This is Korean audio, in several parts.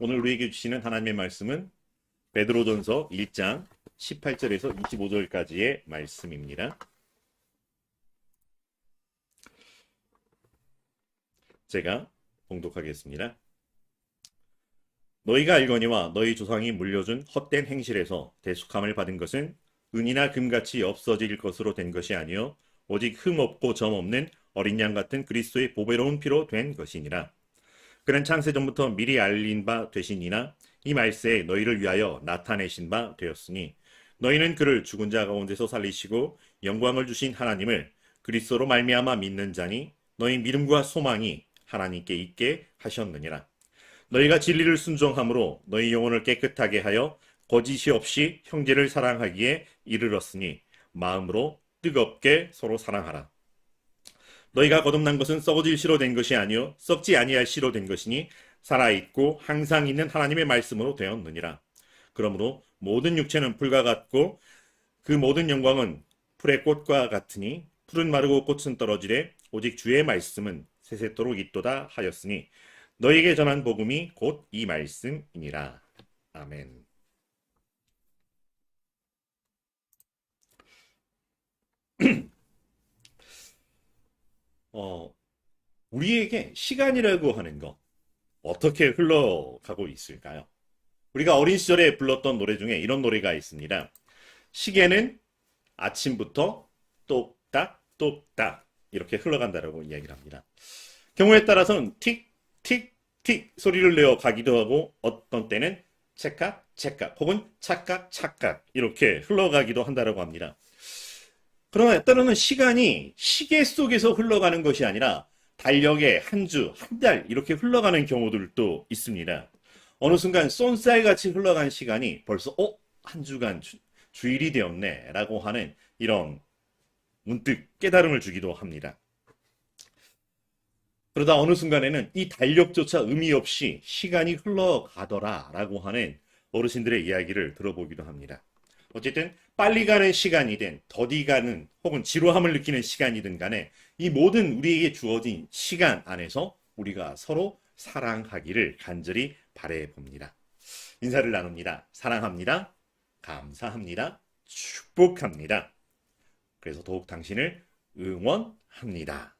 오늘 우리에게 주시는 하나님의 말씀은 베드로전서 1장 18절에서 25절까지의 말씀입니다. 제가 봉독하겠습니다. 너희가 알거니와 너희 조상이 물려준 헛된 행실에서 대속함을 받은 것은 은이나 금같이 없어질 것으로 된 것이 아니요 오직 흠없고 점없는 어린 양 같은 그리스도의 보배로운 피로 된 것이니라. 그는 창세전부터 미리 알린 바 되시니나 이 말세에 너희를 위하여 나타내신 바 되었으니 너희는 그를 죽은 자 가운데서 살리시고 영광을 주신 하나님을 그리스도로 말미암아 믿는 자니 너희 믿음과 소망이 하나님께 있게 하셨느니라. 너희가 진리를 순종함으로 너희 영혼을 깨끗하게 하여 거짓이 없이 형제를 사랑하기에 이르렀으니 마음으로 뜨겁게 서로 사랑하라. 너희가 거듭난 것은 썩어질 씨로 된 것이 아니요 썩지 아니할 씨로 된 것이니 살아있고 항상 있는 하나님의 말씀으로 되었느니라. 그러므로 모든 육체는 풀과 같고 그 모든 영광은 풀의 꽃과 같으니 풀은 마르고 꽃은 떨어지되 오직 주의 말씀은 세세토록 있도다 하였으니 너희에게 전한 복음이 곧 이 말씀이니라. 아멘. 우리에게 시간이라고 하는 것 어떻게 흘러가고 있을까요? 우리가 어린 시절에 불렀던 노래 중에 이런 노래가 있습니다. 시계는 아침부터 똑딱 똑딱 이렇게 흘러간다라고 이야기를 합니다. 경우에 따라서는 틱 틱 틱 소리를 내어 가기도 하고 어떤 때는 찰칵 찰칵 혹은 찰칵 찰칵 이렇게 흘러가기도 한다라고 합니다. 그러나 때로는 시간이 시계 속에서 흘러가는 것이 아니라 달력의 한 주, 한 달 이렇게 흘러가는 경우들도 있습니다. 어느 순간 쏜살같이 흘러간 시간이 벌써 한 주간 주일이 되었네 라고 하는 이런 문득 깨달음을 주기도 합니다. 그러다 어느 순간에는 이 달력조차 의미 없이 시간이 흘러가더라 라고 하는 어르신들의 이야기를 들어보기도 합니다. 어쨌든 빨리 가는 시간이든 더디 가는 혹은 지루함을 느끼는 시간이든 간에 이 모든 우리에게 주어진 시간 안에서 우리가 서로 사랑하기를 간절히 바라봅니다. 인사를 나눕니다. 사랑합니다. 감사합니다. 축복합니다. 그래서 더욱 당신을 응원합니다.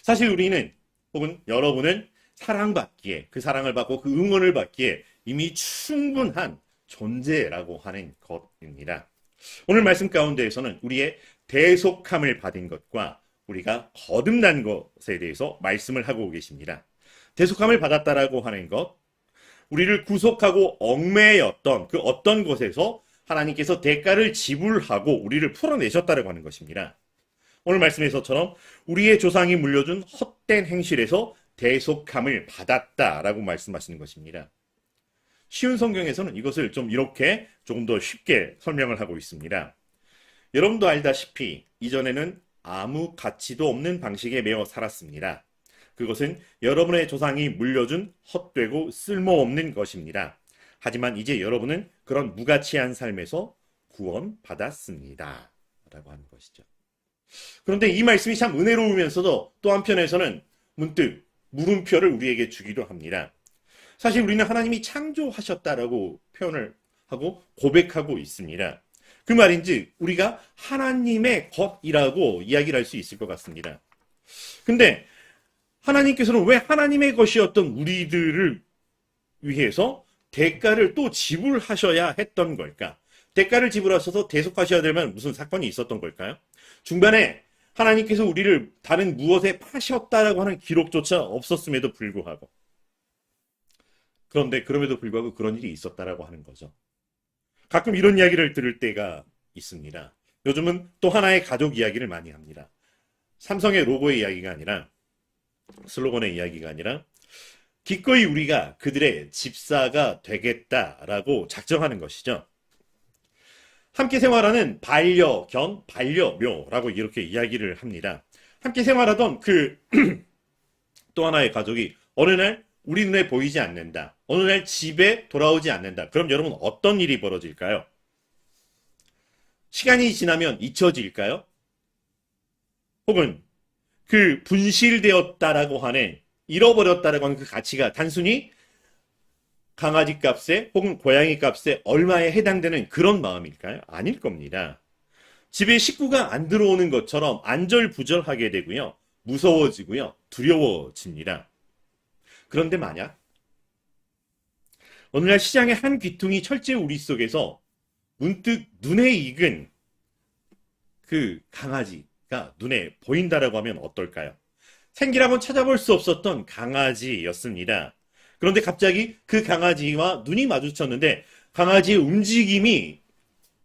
사실 우리는 혹은 여러분은 사랑받기에 그 사랑을 받고 그 응원을 받기에 이미 충분한 존재라고 하는 것입니다. 오늘 말씀 가운데에서는 우리의 대속함을 받은 것과 우리가 거듭난 것에 대해서 말씀을 하고 계십니다. 대속함을 받았다라고 하는 것, 우리를 구속하고 얽매였던 그 어떤 것에서 하나님께서 대가를 지불하고 우리를 풀어내셨다라고 하는 것입니다. 오늘 말씀에서처럼 우리의 조상이 물려준 헛된 행실에서 대속함을 받았다라고 말씀하시는 것입니다. 쉬운 성경에서는 이것을 좀 이렇게 조금 더 쉽게 설명을 하고 있습니다. 여러분도 알다시피 이전에는 아무 가치도 없는 방식에 매여 살았습니다. 그것은 여러분의 조상이 물려준 헛되고 쓸모없는 것입니다. 하지만 이제 여러분은 그런 무가치한 삶에서 구원받았습니다. 라고 하는 것이죠. 그런데 이 말씀이 참 은혜로우면서도 또 한편에서는 문득 물음표를 우리에게 주기도 합니다. 사실 우리는 하나님이 창조하셨다라고 표현을 하고 고백하고 있습니다. 그 말인지 우리가 하나님의 것이라고 이야기를 할 수 있을 것 같습니다. 근데 하나님께서는 왜 하나님의 것이었던 우리들을 위해서 대가를 또 지불하셔야 했던 걸까? 대가를 지불하셔서 대속하셔야 되면 무슨 사건이 있었던 걸까요? 중간에 하나님께서 우리를 다른 무엇에 파셨다라고 하는 기록조차 없었음에도 불구하고 그런데 그럼에도 불구하고 그런 일이 있었다라고 하는 거죠. 가끔 이런 이야기를 들을 때가 있습니다. 요즘은 또 하나의 가족 이야기를 많이 합니다. 삼성의 로고의 이야기가 아니라 슬로건의 이야기가 아니라 기꺼이 우리가 그들의 집사가 되겠다라고 작정하는 것이죠. 함께 생활하는 반려견, 반려묘라고 이렇게 이야기를 합니다. 함께 생활하던 그 또 하나의 가족이 어느 날 우리 눈에 보이지 않는다. 어느 날 집에 돌아오지 않는다. 그럼 여러분 어떤 일이 벌어질까요? 시간이 지나면 잊혀질까요? 혹은 그 분실되었다라고 하는 잃어버렸다라고 하는 그 가치가 단순히 강아지 값에 혹은 고양이 값에 얼마에 해당되는 그런 마음일까요? 아닐 겁니다. 집에 식구가 안 들어오는 것처럼 안절부절하게 되고요. 무서워지고요. 두려워집니다. 그런데 만약 오늘날 시장의 한 귀퉁이 철제 우리 속에서 문득 눈에 익은 그 강아지가 눈에 보인다라고 하면 어떨까요? 생기라고는 찾아볼 수 없었던 강아지였습니다. 그런데 갑자기 그 강아지와 눈이 마주쳤는데 강아지의 움직임이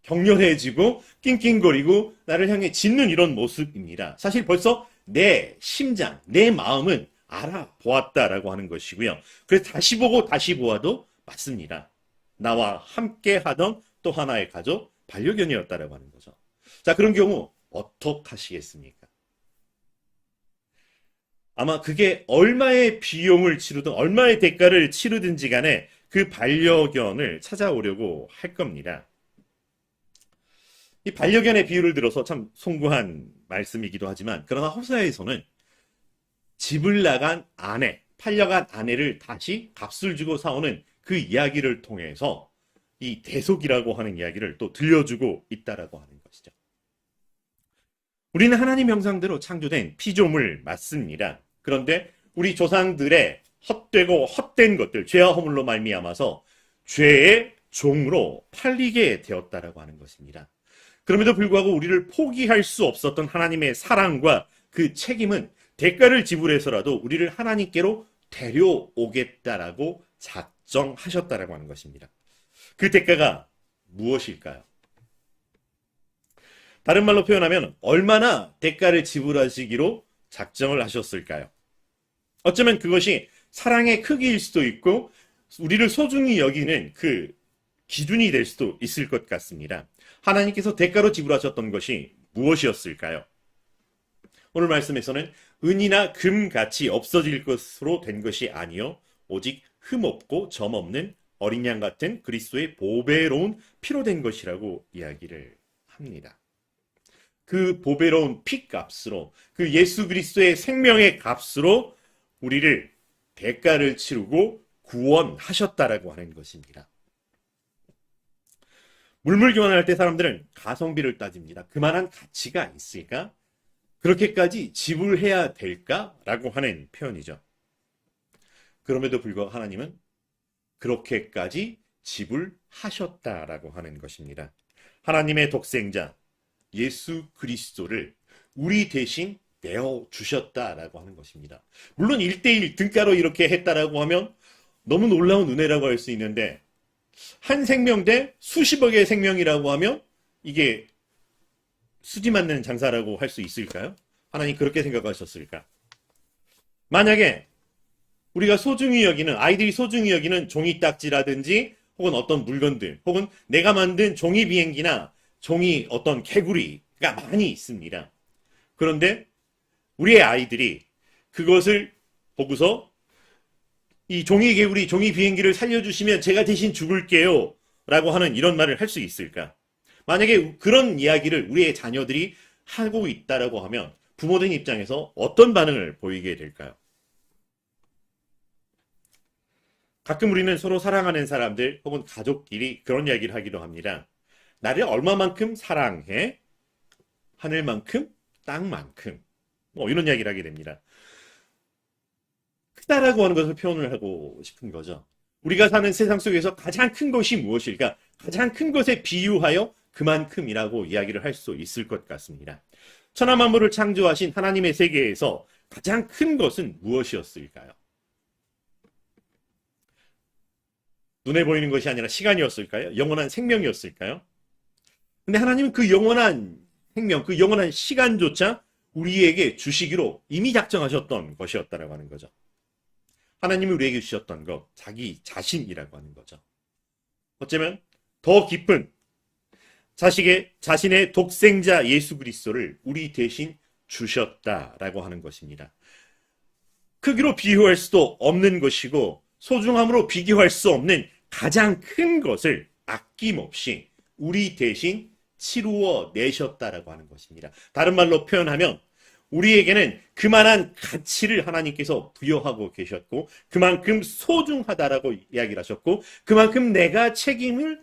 격렬해지고 낑낑거리고 나를 향해 짖는 이런 모습입니다. 사실 벌써 내 심장, 내 마음은 알아보았다라고 하는 것이고요. 그래서 다시 보고 다시 보아도 맞습니다. 나와 함께 하던 또 하나의 가족, 반려견이었다라고 하는 거죠. 자, 그런 경우 어떡하시겠습니까? 아마 그게 얼마의 비용을 치르든 얼마의 대가를 치르든지 간에 그 반려견을 찾아오려고 할 겁니다. 이 반려견의 비유를 들어서 참 송구한 말씀이기도 하지만 그러나 호세아에서는 집을 나간 아내, 팔려간 아내를 다시 값을 주고 사오는 그 이야기를 통해서 이 대속이라고 하는 이야기를 또 들려주고 있다라고 하는 것이죠. 우리는 하나님 형상대로 창조된 피조물 맞습니다. 그런데 우리 조상들의 헛되고 헛된 것들, 죄와 허물로 말미암아서 죄의 종으로 팔리게 되었다라고 하는 것입니다. 그럼에도 불구하고 우리를 포기할 수 없었던 하나님의 사랑과 그 책임은 대가를 지불해서라도 우리를 하나님께로 데려오겠다라고 작정하셨다라고 하는 것입니다. 그 대가가 무엇일까요? 다른 말로 표현하면 얼마나 대가를 지불하시기로 작정을 하셨을까요? 어쩌면 그것이 사랑의 크기일 수도 있고 우리를 소중히 여기는 그 기준이 될 수도 있을 것 같습니다. 하나님께서 대가로 지불하셨던 것이 무엇이었을까요? 오늘 말씀에서는 은이나 금같이 없어질 것으로 된 것이 아니요 오직 흠없고 점없는 어린 양 같은 그리스도의 보배로운 피로 된 것이라고 이야기를 합니다. 그 보배로운 피값으로 그 예수 그리스도의 생명의 값으로 우리를 대가를 치르고 구원하셨다라고 하는 것입니다. 물물 교환할 때 사람들은 가성비를 따집니다. 그만한 가치가 있을까? 그렇게까지 지불해야 될까라고 하는 표현이죠. 그럼에도 불구하고 하나님은 그렇게까지 지불하셨다라고 하는 것입니다. 하나님의 독생자 예수 그리스도를 우리 대신 내어주셨다라고 하는 것입니다. 물론 1:1 등가로 이렇게 했다라고 하면 너무 놀라운 은혜라고 할 수 있는데 한 생명 대 수십억의 생명이라고 하면 이게 수지 맞는 장사라고 할 수 있을까요? 하나님 그렇게 생각하셨을까? 만약에 우리가 소중히 여기는 아이들이 소중히 여기는 종이 딱지라든지 혹은 어떤 물건들 혹은 내가 만든 종이 비행기나 종이 어떤 개구리가 많이 있습니다. 그런데 우리의 아이들이 그것을 보고서 이 종이 개구리, 종이 비행기를 살려주시면 제가 대신 죽을게요 라고 하는 이런 말을 할 수 있을까? 만약에 그런 이야기를 우리의 자녀들이 하고 있다라고 하면 부모된 입장에서 어떤 반응을 보이게 될까요? 가끔 우리는 서로 사랑하는 사람들 혹은 가족끼리 그런 이야기를 하기도 합니다. 나를 얼마만큼 사랑해? 하늘만큼? 땅만큼? 뭐 이런 이야기를 하게 됩니다. 크다라고 하는 것을 표현을 하고 싶은 거죠. 우리가 사는 세상 속에서 가장 큰 것이 무엇일까? 가장 큰 것에 비유하여 그만큼이라고 이야기를 할 수 있을 것 같습니다. 천하 만물을 창조하신 하나님의 세계에서 가장 큰 것은 무엇이었을까요? 눈에 보이는 것이 아니라 시간이었을까요? 영원한 생명이었을까요? 근데 하나님은 그 영원한 생명, 그 영원한 시간조차 우리에게 주시기로 이미 작정하셨던 것이었다라고 하는 거죠. 하나님이 우리에게 주셨던 것, 자기 자신이라고 하는 거죠. 어쩌면 더 깊은 자신의 독생자 예수 그리스도를 우리 대신 주셨다라고 하는 것입니다. 크기로 비교할 수도 없는 것이고 소중함으로 비교할 수 없는 가장 큰 것을 아낌없이 우리 대신 치루어 내셨다라고 하는 것입니다. 다른 말로 표현하면 우리에게는 그만한 가치를 하나님께서 부여하고 계셨고 그만큼 소중하다라고 이야기를 하셨고 그만큼 내가 책임을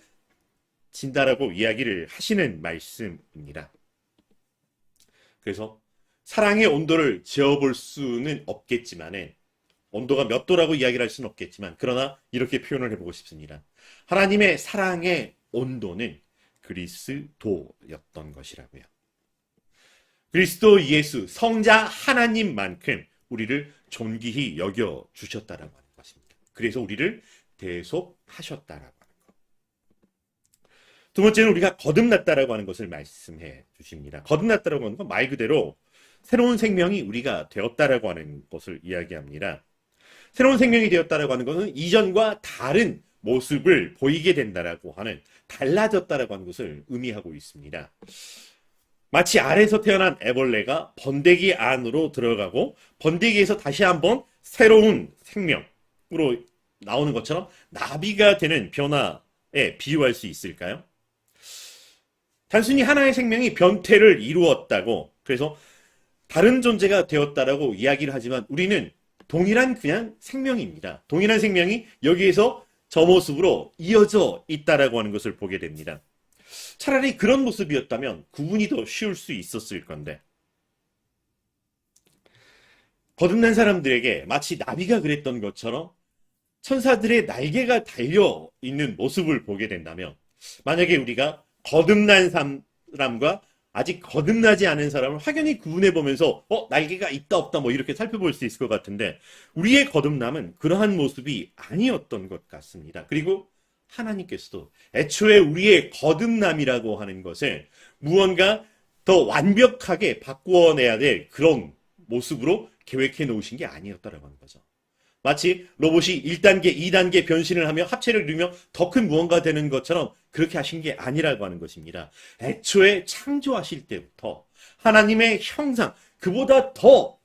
진다라고 이야기를 하시는 말씀입니다. 그래서 사랑의 온도를 재어볼 수는 없겠지만은 온도가 몇 도라고 이야기를 할 수는 없겠지만 그러나 이렇게 표현을 해보고 싶습니다. 하나님의 사랑의 온도는 그리스도였던 것이라고요. 그리스도 예수 성자 하나님만큼 우리를 존귀히 여겨 주셨다라고 하는 것입니다. 그래서 우리를 대속하셨다라고 하는 것. 두 번째는 우리가 거듭났다라고 하는 것을 말씀해 주십니다. 거듭났다라고 하는 건 말 그대로 새로운 생명이 우리가 되었다라고 하는 것을 이야기합니다. 새로운 생명이 되었다라고 하는 것은 이전과 다른 모습을 보이게 된다라고 하는 달라졌다라고 하는 것을 의미하고 있습니다. 마치 알에서 태어난 애벌레가 번데기 안으로 들어가고 번데기에서 다시 한번 새로운 생명으로 나오는 것처럼 나비가 되는 변화에 비유할 수 있을까요? 단순히 하나의 생명이 변태를 이루었다고 그래서 다른 존재가 되었다라고 이야기를 하지만 우리는 동일한 그냥 생명입니다. 동일한 생명이 여기에서 저 모습으로 이어져 있다라고 하는 것을 보게 됩니다. 차라리 그런 모습이었다면 구분이 더 쉬울 수 있었을 건데 거듭난 사람들에게 마치 나비가 그랬던 것처럼 천사들의 날개가 달려있는 모습을 보게 된다면 만약에 우리가 거듭난 사람과 아직 거듭나지 않은 사람을 확연히 구분해보면서 날개가 있다 없다 뭐 이렇게 살펴볼 수 있을 것 같은데 우리의 거듭남은 그러한 모습이 아니었던 것 같습니다. 그리고 하나님께서도 애초에 우리의 거듭남이라고 하는 것을 무언가 더 완벽하게 바꾸어내야 될 그런 모습으로 계획해 놓으신 게 아니었다라고 하는 거죠. 마치 로봇이 1단계, 2단계 변신을 하며 합체를 이루며 더 큰 무언가 되는 것처럼 그렇게 하신 게 아니라고 하는 것입니다. 애초에 창조하실 때부터 하나님의 형상, 그보다 더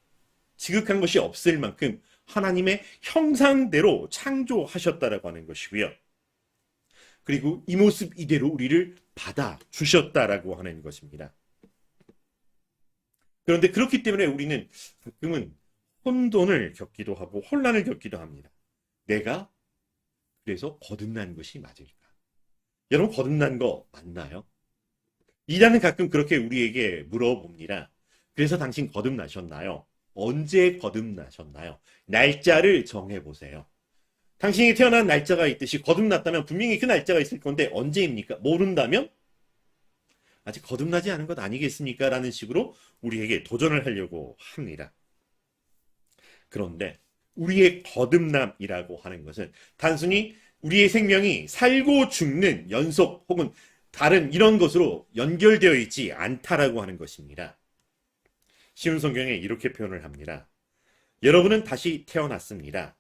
지극한 것이 없을 만큼 하나님의 형상대로 창조하셨다라고 하는 것이고요. 그리고 이 모습 이대로 우리를 받아주셨다라고 하는 것입니다. 그런데 그렇기 때문에 우리는 가끔은 혼돈을 겪기도 하고 혼란을 겪기도 합니다. 내가 그래서 거듭난 것이 맞을까? 여러분 거듭난 거 맞나요? 이단은 가끔 그렇게 우리에게 물어봅니다. 그래서 당신 거듭나셨나요? 언제 거듭나셨나요? 날짜를 정해보세요. 당신이 태어난 날짜가 있듯이 거듭났다면 분명히 그 날짜가 있을 건데 언제입니까? 모른다면 아직 거듭나지 않은 것 아니겠습니까? 라는 식으로 우리에게 도전을 하려고 합니다. 그런데 우리의 거듭남이라고 하는 것은 단순히 우리의 생명이 살고 죽는 연속 혹은 다른 이런 것으로 연결되어 있지 않다라고 하는 것입니다. 쉬운 성경에 이렇게 표현을 합니다. 여러분은 다시 태어났습니다.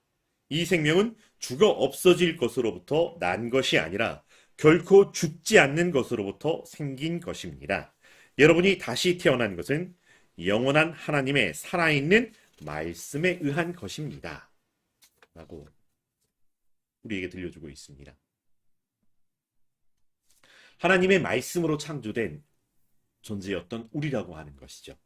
이 생명은 죽어 없어질 것으로부터 난 것이 아니라 결코 죽지 않는 것으로부터 생긴 것입니다. 여러분이 다시 태어난 것은 영원한 하나님의 살아있는 말씀에 의한 것입니다. 라고 우리에게 들려주고 있습니다. 하나님의 말씀으로 창조된 존재였던 우리라고 하는 것이죠.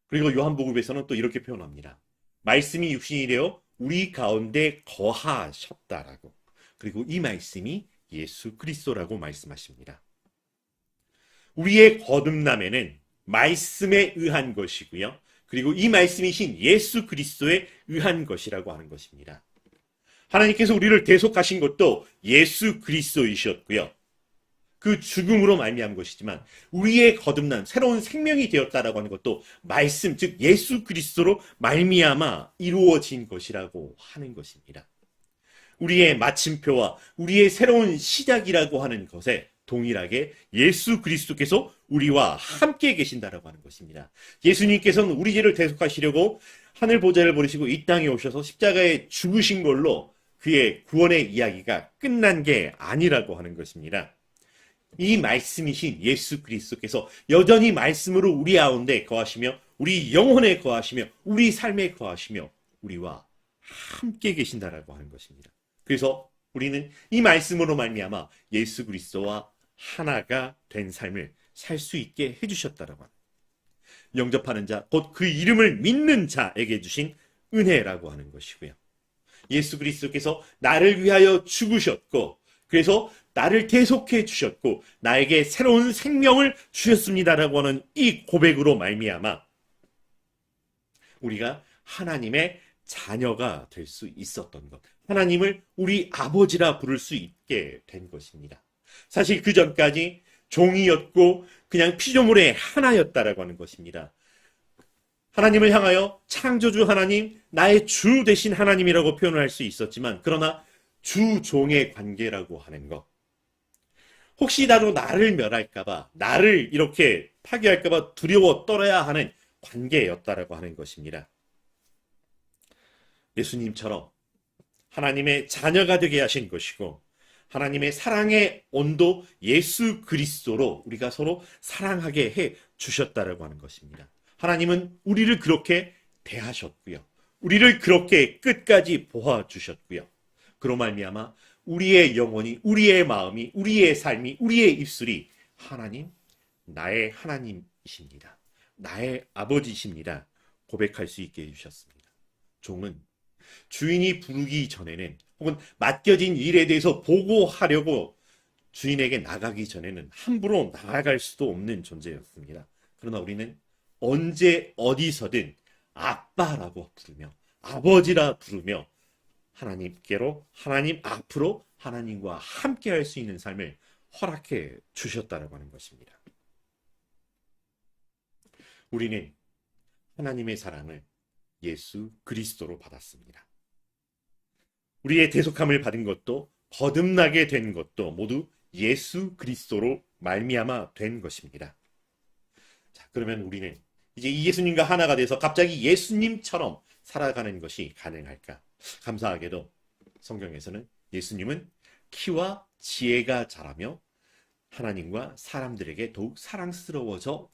그리고 요한복음에서는 또 이렇게 표현합니다. 말씀이 육신이 되어 우리 가운데 거하셨다라고. 그리고 이 말씀이 예수 그리스도라고 말씀하십니다. 우리의 거듭남에는 말씀에 의한 것이고요. 그리고 이 말씀이신 예수 그리스도에 의한 것이라고 하는 것입니다. 하나님께서 우리를 대속하신 것도 예수 그리스도이셨고요. 그 죽음으로 말미암은 것이지만 우리의 거듭난 새로운 생명이 되었다라고 하는 것도 말씀, 즉 예수 그리스도로 말미암아 이루어진 것이라고 하는 것입니다. 우리의 마침표와 우리의 새로운 시작이라고 하는 것에 동일하게 예수 그리스도께서 우리와 함께 계신다라고 하는 것입니다. 예수님께서는 우리 죄를 대속하시려고 하늘 보좌를 버리시고 이 땅에 오셔서 십자가에 죽으신 걸로 그의 구원의 이야기가 끝난 게 아니라고 하는 것입니다. 이 말씀이신 예수 그리스도께서 여전히 말씀으로 우리 가운데 거하시며 우리 영혼에 거하시며 우리 삶에 거하시며 우리와 함께 계신다라고 하는 것입니다. 그래서 우리는 이 말씀으로 말미암아 예수 그리스도와 하나가 된 삶을 살 수 있게 해주셨다라고 합니다. 영접하는 자, 곧 그 이름을 믿는 자에게 주신 은혜라고 하는 것이고요. 예수 그리스도께서 나를 위하여 죽으셨고, 그래서 나를 대속해 주셨고 나에게 새로운 생명을 주셨습니다라고 하는 이 고백으로 말미암아 우리가 하나님의 자녀가 될 수 있었던 것, 하나님을 우리 아버지라 부를 수 있게 된 것입니다. 사실 그 전까지 종이었고 그냥 피조물의 하나였다라고 하는 것입니다. 하나님을 향하여 창조주 하나님, 나의 주 되신 하나님이라고 표현을 할 수 있었지만, 그러나 주종의 관계라고 하는 것, 혹시라도 나를 멸할까봐, 나를 이렇게 파괴할까봐 두려워 떨어야 하는 관계였다라고 하는 것입니다. 예수님처럼 하나님의 자녀가 되게 하신 것이고, 하나님의 사랑의 온도 예수 그리스도로 우리가 서로 사랑하게 해 주셨다라고 하는 것입니다. 하나님은 우리를 그렇게 대하셨고요. 우리를 그렇게 끝까지 보아주셨고요. 그로 말미암아 우리의 영혼이, 우리의 마음이, 우리의 삶이, 우리의 입술이 하나님, 나의 하나님이십니다. 나의 아버지십니다. 고백할 수 있게 해주셨습니다. 종은 주인이 부르기 전에는, 혹은 맡겨진 일에 대해서 보고하려고 주인에게 나가기 전에는 함부로 나아갈 수도 없는 존재였습니다. 그러나 우리는 언제 어디서든 아빠라고 부르며 아버지라 부르며 하나님께로, 하나님 앞으로 하나님과 함께 할 수 있는 삶을 허락해 주셨다라고 하는 것입니다. 우리는 하나님의 사랑을 예수 그리스도로 받았습니다. 우리의 대속함을 받은 것도, 거듭나게 된 것도 모두 예수 그리스도로 말미암아 된 것입니다. 자, 그러면 우리는 이제 이 예수님과 하나가 돼서 갑자기 예수님처럼 살아가는 것이 가능할까? 감사하게도 성경에서는 예수님은 키와 지혜가 자라며 하나님과 사람들에게 더욱 사랑스러워져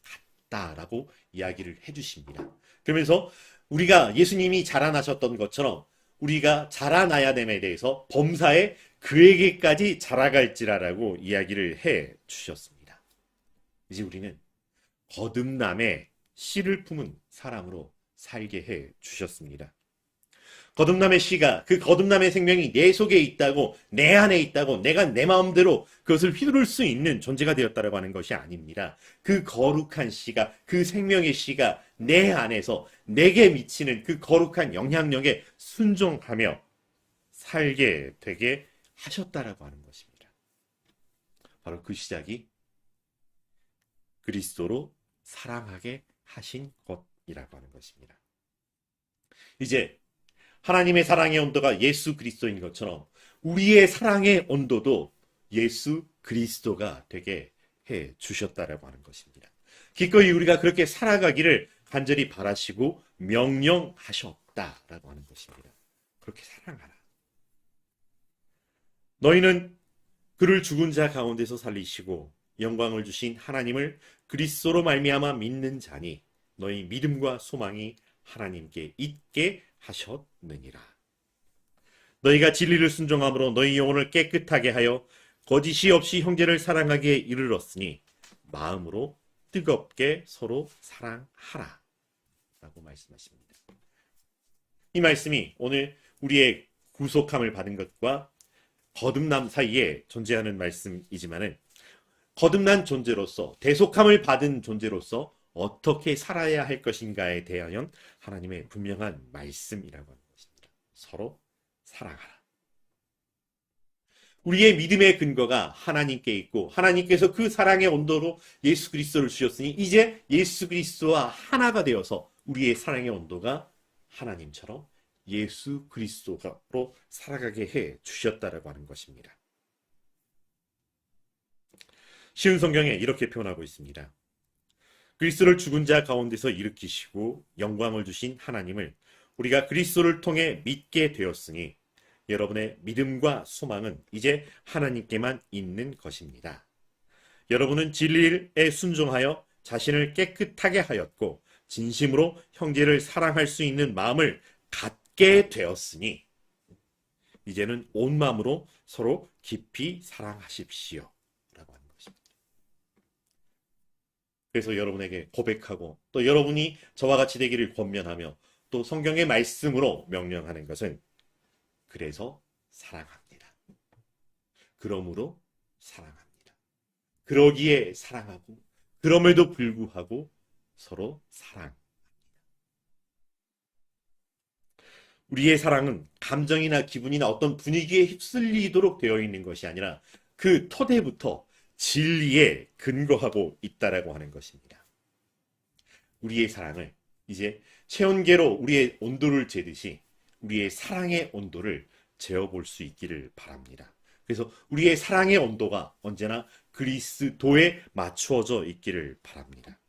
갔다라고 이야기를 해주십니다. 그러면서 우리가 예수님이 자라나셨던 것처럼 우리가 자라나야 됨에 대해서 범사에 그에게까지 자라갈지라라고 이야기를 해 주셨습니다. 이제 우리는 거듭남의 씨를 품은 사람으로 살게 해 주셨습니다. 거듭남의 씨가, 그 거듭남의 생명이 내 속에 있다고, 내 안에 있다고, 내가 내 마음대로 그것을 휘두를 수 있는 존재가 되었다라고 하는 것이 아닙니다. 그 거룩한 씨가, 그 생명의 씨가 내 안에서 내게 미치는 그 거룩한 영향력에 순종하며 살게 되게 하셨다라고 하는 것입니다. 바로 그 시작이 그리스도로 사랑하게 하신 것이라고 하는 것입니다. 이제 하나님의 사랑의 온도가 예수 그리스도인 것처럼 우리의 사랑의 온도도 예수 그리스도가 되게 해 주셨다라고 하는 것입니다. 기꺼이 우리가 그렇게 살아가기를 간절히 바라시고 명령하셨다라고 하는 것입니다. 그렇게 사랑하라. 너희는 그를 죽은 자 가운데서 살리시고 영광을 주신 하나님을 그리스도로 말미암아 믿는 자니 너희 믿음과 소망이 하나님께 있게 하셨느니라. 너희가 진리를 순종함으로 너희 영혼을 깨끗하게 하여 거짓이 없이 형제를 사랑하기에 이르렀으니 마음으로 뜨겁게 서로 사랑하라 라고 말씀하십니다. 이 말씀이 오늘 우리의 구속함을 받은 것과 거듭남 사이에 존재하는 말씀이지만은, 거듭난 존재로서, 대속함을 받은 존재로서 어떻게 살아야 할 것인가에 대하여 하나님의 분명한 말씀이라고 하는 것입니다. 서로 사랑하라. 우리의 믿음의 근거가 하나님께 있고 하나님께서 그 사랑의 온도로 예수 그리스도를 주셨으니 이제 예수 그리스도와 하나가 되어서 우리의 사랑의 온도가 하나님처럼 예수 그리스도로 살아가게 해 주셨다라고 하는 것입니다. 쉬운 성경에 이렇게 표현하고 있습니다. 그리스도를 죽은 자 가운데서 일으키시고 영광을 주신 하나님을 우리가 그리스도를 통해 믿게 되었으니 여러분의 믿음과 소망은 이제 하나님께만 있는 것입니다. 여러분은 진리에 순종하여 자신을 깨끗하게 하였고 진심으로 형제를 사랑할 수 있는 마음을 갖게 되었으니 이제는 온 마음으로 서로 깊이 사랑하십시오 라고 하는 것입니다. 그래서 여러분에게 고백하고 또 여러분이 저와 같이 되기를 권면하며 또 성경의 말씀으로 명령하는 것은 그래서 사랑합니다. 그러므로 사랑합니다. 그러기에 사랑하고 그럼에도 불구하고 서로 사랑. 우리의 사랑은 감정이나 기분이나 어떤 분위기에 휩쓸리도록 되어 있는 것이 아니라 그 토대부터 진리에 근거하고 있다라고 하는 것입니다. 우리의 사랑을 이제 체온계로 우리의 온도를 재듯이 우리의 사랑의 온도를 재어볼 수 있기를 바랍니다. 그래서 우리의 사랑의 온도가 언제나 그리스도에 맞추어져 있기를 바랍니다.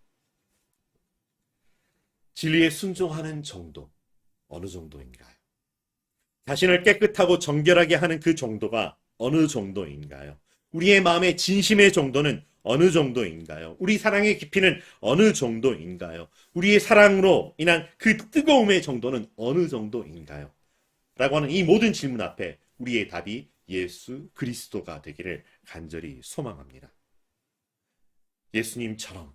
진리에 순종하는 정도, 어느 정도인가요? 자신을 깨끗하고 정결하게 하는 그 정도가 어느 정도인가요? 우리의 마음의 진심의 정도는 어느 정도인가요? 우리 사랑의 깊이는 어느 정도인가요? 우리의 사랑으로 인한 그 뜨거움의 정도는 어느 정도인가요? 라고 하는 이 모든 질문 앞에 우리의 답이 예수 그리스도가 되기를 간절히 소망합니다. 예수님처럼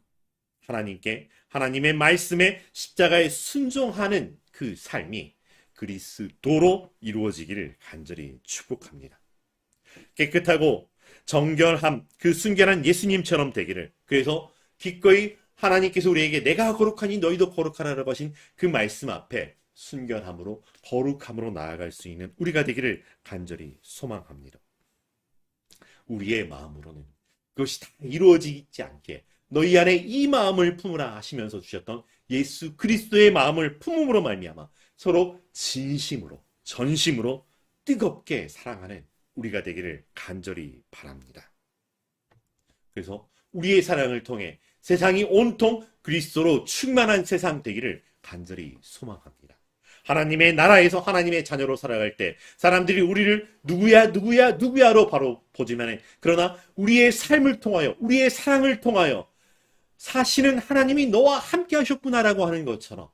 하나님께 하나님의 말씀에 십자가에 순종하는 그 삶이 그리스도로 이루어지기를 간절히 축복합니다. 깨끗하고 정결함, 그 순결한 예수님처럼 되기를, 그래서 기꺼이 하나님께서 우리에게 내가 거룩하니 너희도 거룩하라고 하신 그 말씀 앞에 순결함으로 거룩함으로 나아갈 수 있는 우리가 되기를 간절히 소망합니다. 우리의 마음으로는 그것이 다 이루어지지 않게 너희 안에 이 마음을 품으라 하시면서 주셨던 예수 그리스도의 마음을 품음으로 말미암아 서로 진심으로 전심으로 뜨겁게 사랑하는 우리가 되기를 간절히 바랍니다. 그래서 우리의 사랑을 통해 세상이 온통 그리스도로 충만한 세상 되기를 간절히 소망합니다. 하나님의 나라에서 하나님의 자녀로 살아갈 때 사람들이 우리를 누구야로 바로 보지만, 그러나 우리의 삶을 통하여 우리의 사랑을 통하여 사실은 하나님이 너와 함께 하셨구나라고 하는 것처럼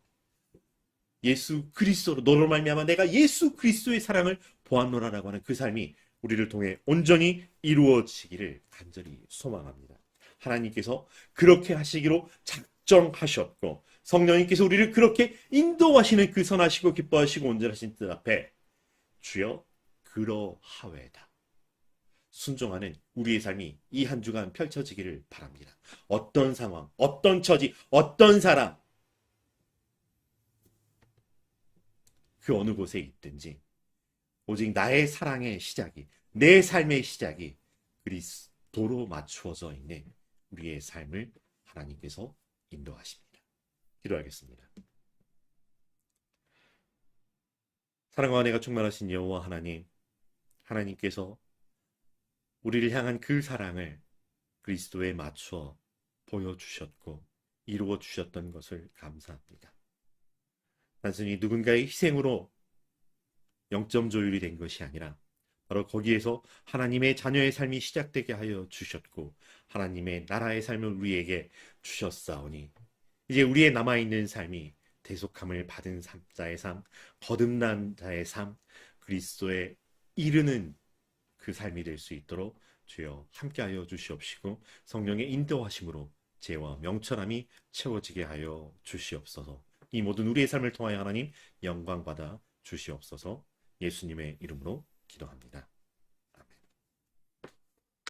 예수 그리스도로 너로 말미암아 내가 예수 그리스도의 사랑을 보았노라라고 하는 그 삶이 우리를 통해 온전히 이루어지기를 간절히 소망합니다. 하나님께서 그렇게 하시기로 작정하셨고 성령님께서 우리를 그렇게 인도하시는 그 선하시고 기뻐하시고 온전하신 뜻 앞에 주여 그러하외다 순종하는 우리의 삶이 이 한 주간 펼쳐지기를 바랍니다. 어떤 상황, 어떤 처지, 어떤 사람, 그 어느 곳에 있든지 오직 나의 사랑의 시작이, 내 삶의 시작이 그리스도로 맞추어져 있는 우리의 삶을 하나님께서 인도하십니다. 기도하겠습니다. 사랑과 은혜가 충만하신 여호와 하나님, 하나님께서 우리를 향한 그 사랑을 그리스도에 맞추어 보여주셨고 이루어 주셨던 것을 감사합니다. 단순히 누군가의 희생으로 0점 조율이 된 것이 아니라 바로 거기에서 하나님의 자녀의 삶이 시작되게 하여 주셨고 하나님의 나라의 삶을 우리에게 주셨사오니 이제 우리의 남아있는 삶이 대속함을 받은 자의 삶, 거듭난 자의 삶, 그리스도에 이르는 그 삶이 될 수 있도록 주여 함께하여 주시옵시고 성령의 인도하심으로 죄와 명철함이 채워지게 하여 주시옵소서. 이 모든 우리의 삶을 통하여 하나님 영광받아 주시옵소서. 예수님의 이름으로 기도합니다.